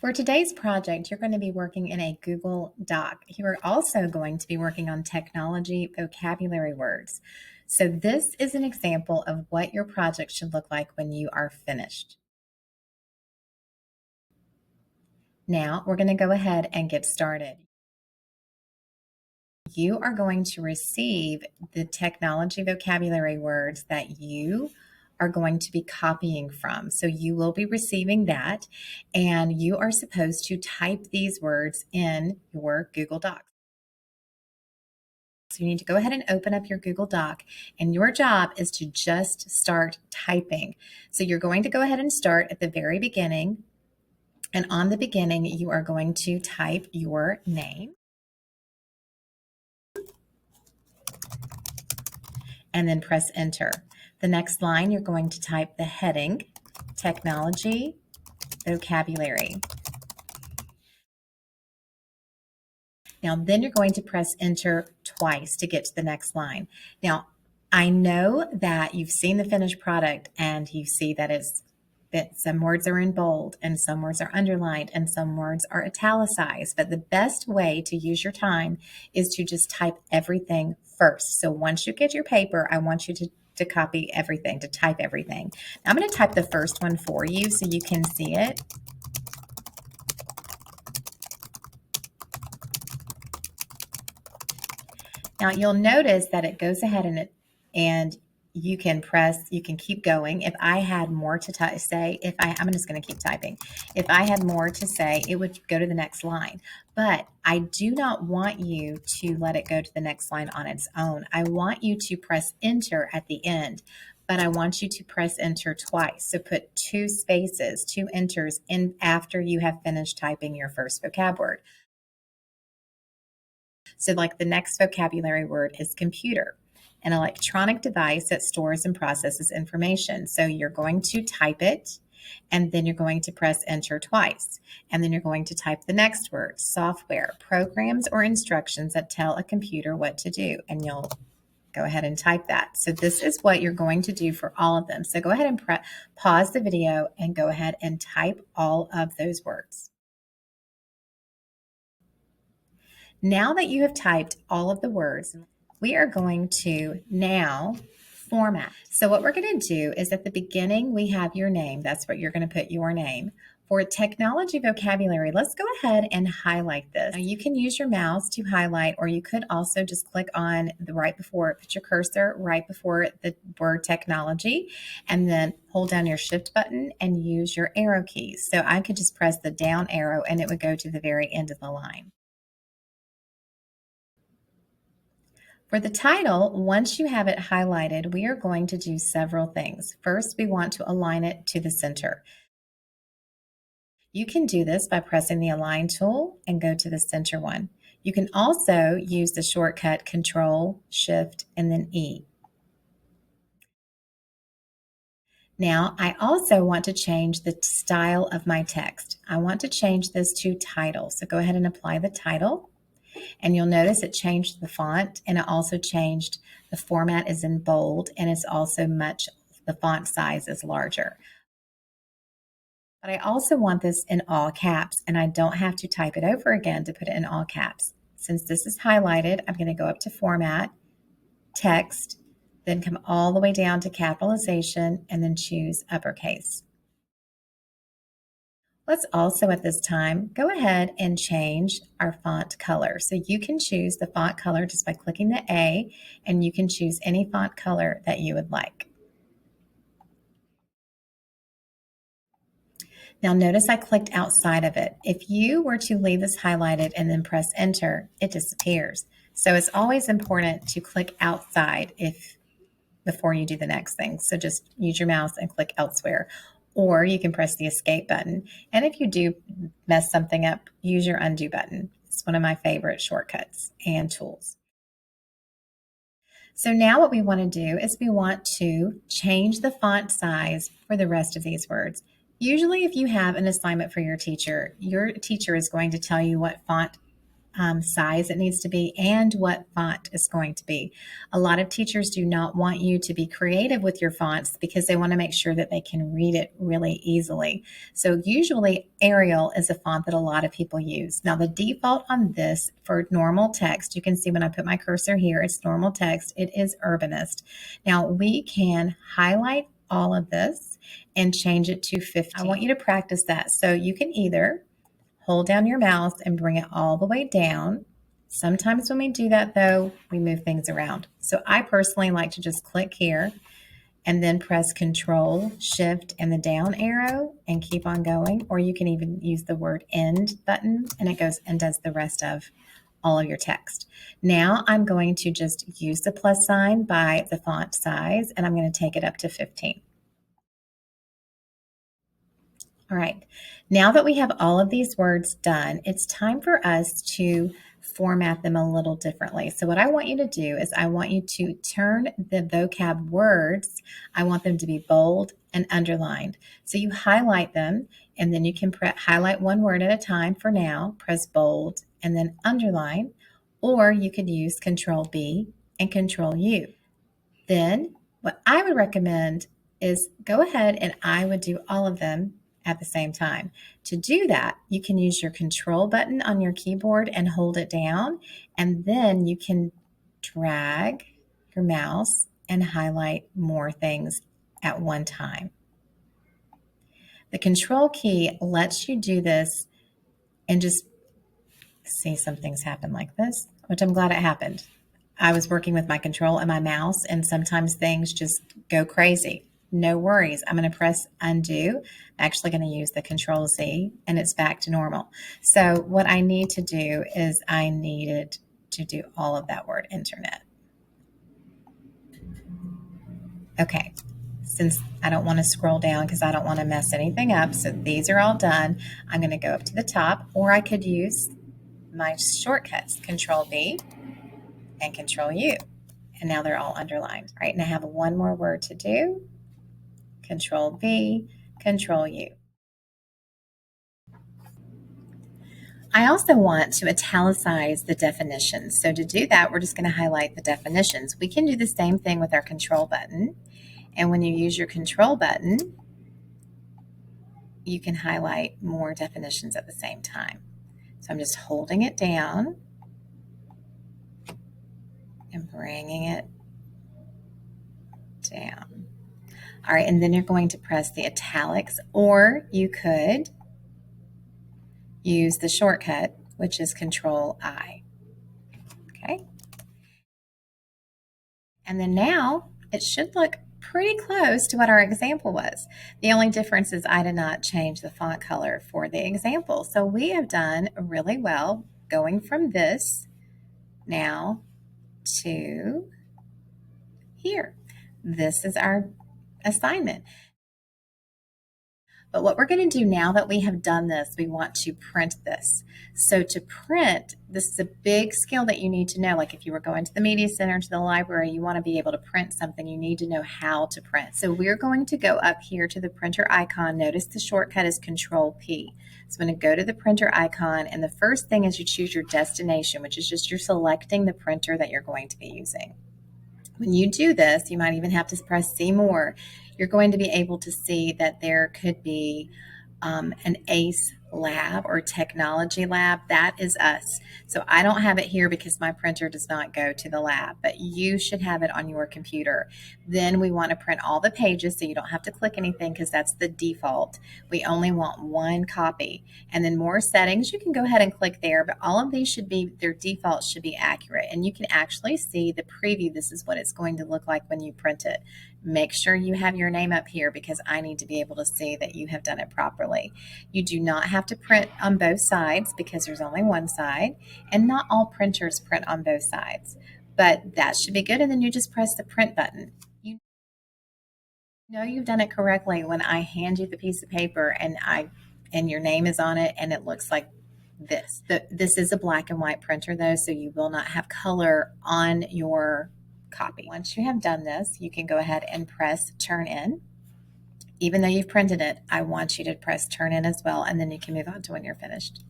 For today's project, you're going to be working in a Google Doc. You are also going to be working on technology vocabulary words. So this is an example of what your project should look like when you are finished. Now we're going to go ahead and get started. You are going to receive the technology vocabulary words that you are going to be copying from. So you will be receiving that, and you are supposed to type these words in your Google Docs. So you need to go ahead and open up your Google Doc, and your job is to just start typing. So you're going to go ahead and start at the very beginning, and on the beginning, you are going to type your name and then press enter. The next line, you're going to type the heading, technology, vocabulary. Now, then you're going to press enter twice to get to the next line. Now, I know that you've seen the finished product and you see that some words are in bold and some words are underlined and some words are italicized. But the best way to use your time is to just type everything first. So once you get your paper, I want you to copy everything, to type everything. Now, I'm going to type the first one for you so you can see it. Now you'll notice that it goes ahead and you can keep going. If I had more to say, I'm just going to keep typing. If I had more to say, it would go to the next line. But I do not want you to let it go to the next line on its own. I want you to press enter at the end, but I want you to press enter twice. So put 2 spaces, 2 enters in after you have finished typing your first vocab word. So like the next vocabulary word is computer, an electronic device that stores and processes information. So you're going to type it, and then you're going to press enter twice. And then you're going to type the next word, software, programs or instructions that tell a computer what to do. And you'll go ahead and type that. So this is what you're going to do for all of them. So go ahead and pause the video and go ahead and type all of those words. Now that you have typed all of the words, we are going to now format. So what we're going to do is at the beginning, we have your name. That's what you're going to put, your name. For technology vocabulary, let's go ahead and highlight this. Now you can use your mouse to highlight, or you could also just click on put your cursor right before the word technology, and then hold down your shift button and use your arrow keys. So I could just press the down arrow and it would go to the very end of the line. For the title, once you have it highlighted, we are going to do several things. First, we want to align it to the center. You can do this by pressing the Align tool and go to the center one. You can also use the shortcut Control, Shift, and then E. Now, I also want to change the style of my text. I want to change this to title. So go ahead and apply the title. And you'll notice it changed the font, and it also changed the format is in bold, and it's also the font size is larger. But I also want this in all caps, and I don't have to type it over again to put it in all caps. Since this is highlighted, I'm going to go up to Format, Text, then come all the way down to capitalization, and then choose uppercase. Let's also at this time go ahead and change our font color. So you can choose the font color just by clicking the A, and you can choose any font color that you would like. Now notice I clicked outside of it. If you were to leave this highlighted and then press enter, it disappears. So it's always important to click outside before you do the next thing. So just use your mouse and click elsewhere. Or you can press the escape button. And if you do mess something up, use your undo button. It's one of my favorite shortcuts and tools. So now what we want to do is we want to change the font size for the rest of these words. Usually if you have an assignment for your teacher is going to tell you what font size it needs to be and what font is going to be. A lot of teachers do not want you to be creative with your fonts because they want to make sure that they can read it really easily. So usually Arial is a font that a lot of people use. Now the default on this for normal text, you can see when I put my cursor here, it's normal text. It is Urbanist. Now we can highlight all of this and change it to 15. I want you to practice that. So you can either hold down your mouse and bring it all the way down. Sometimes when we do that though, we move things around. So I personally like to just click here and then press Control, Shift, and the down arrow and keep on going. Or you can even use the word End button and it goes and does the rest of all of your text. Now I'm going to just use the plus sign by the font size and I'm going to take it up to 15. All right, now that we have all of these words done, it's time for us to format them a little differently. So what I want you to do is I want you to turn the vocab words, I want them to be bold and underlined. So you highlight them and then you can highlight one word at a time for now, press bold and then underline, or you could use Control B and Control U. Then what I would recommend is go ahead and I would do all of them at the same time. To do that, you can use your control button on your keyboard and hold it down, and then you can drag your mouse and highlight more things at one time. The control key lets you do this and just see some things happen like this, which I'm glad it happened. I was working with my control and my mouse, and sometimes things just go crazy. No worries. I'm going to press undo. I'm actually going to use the Control Z, and it's back to normal. So what I need to do is I needed to do all of that word internet. Okay. Since I don't want to scroll down because I don't want to mess anything up, so these are all done, I'm going to go up to the top, or I could use my shortcuts, Control V and Control U. And now they're all underlined, right? And I have one more word to do. Control V, Control U. I also want to italicize the definitions. So to do that, we're just going to highlight the definitions. We can do the same thing with our control button. And when you use your control button, you can highlight more definitions at the same time. So I'm just holding it down and bringing it down. All right, and then you're going to press the italics, or you could use the shortcut, which is Control I. Okay. And then now it should look pretty close to what our example was. The only difference is I did not change the font color for the example. So we have done really well going from this now to here. This is our assignment. But what we're going to do now that we have done this, we want to print this. So to print, this is a big skill that you need to know. Like if you were going to the media center, to the library, you want to be able to print something, you need to know how to print. So we're going to go up here to the printer icon. Notice the shortcut is Control P. So I'm going to go to the printer icon, and the first thing is you choose your destination, which is just you're selecting the printer that you're going to be using. When you do this, you might even have to press See More. You're going to be able to see that there could be an ACE lab or technology lab. That is us. So I don't have it here because my printer does not go to the lab, but you should have it on your computer. Then we want to print all the pages so you don't have to click anything because that's the default. We only want one copy. And then more settings, you can go ahead and click there, but all of these should be, their defaults should be accurate. And you can actually see the preview. This is what it's going to look like when you print it. Make sure you have your name up here because I need to be able to see that you have done it properly. You do not have to print on both sides because there's only one side, and not all printers print on both sides, but that should be good. And then you just press the print button. You know you've done it correctly when I hand you the piece of paper and your name is on it and it looks like this. This is a black and white printer though, so you will not have color on your copy. Once you have done this, you can go ahead and press Turn In. Even though you've printed it, I want you to press Turn In as well, and then you can move on to when you're finished.